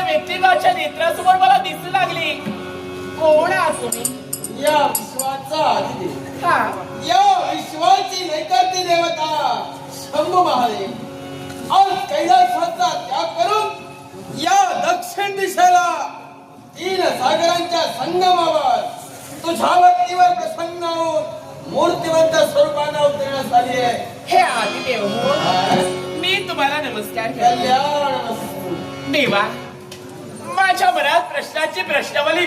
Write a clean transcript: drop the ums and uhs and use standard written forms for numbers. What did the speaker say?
व्यक्तीच्या नेत्रासमोर मला दिसू लागली. कोण आहात तुम्ही? या विश्वाचा अधिदेव, हा, या विश्वाची नैकर्ती देवता शंभू महादेव आज कैलासाचा त्याग करून या दक्षिण दिशेला 3 सागरांच्या संगमावर तुझ्या वरतीवर प्रसन्न होऊन मूर्तिवंत स्वरूपाने अवतरण्यास आली आहे. हे आदिदेव हो, मी तुम्हाला नमस्कार करतो. कल्याण देवा, माझ्या मनात प्रश्नाची प्रश्नावली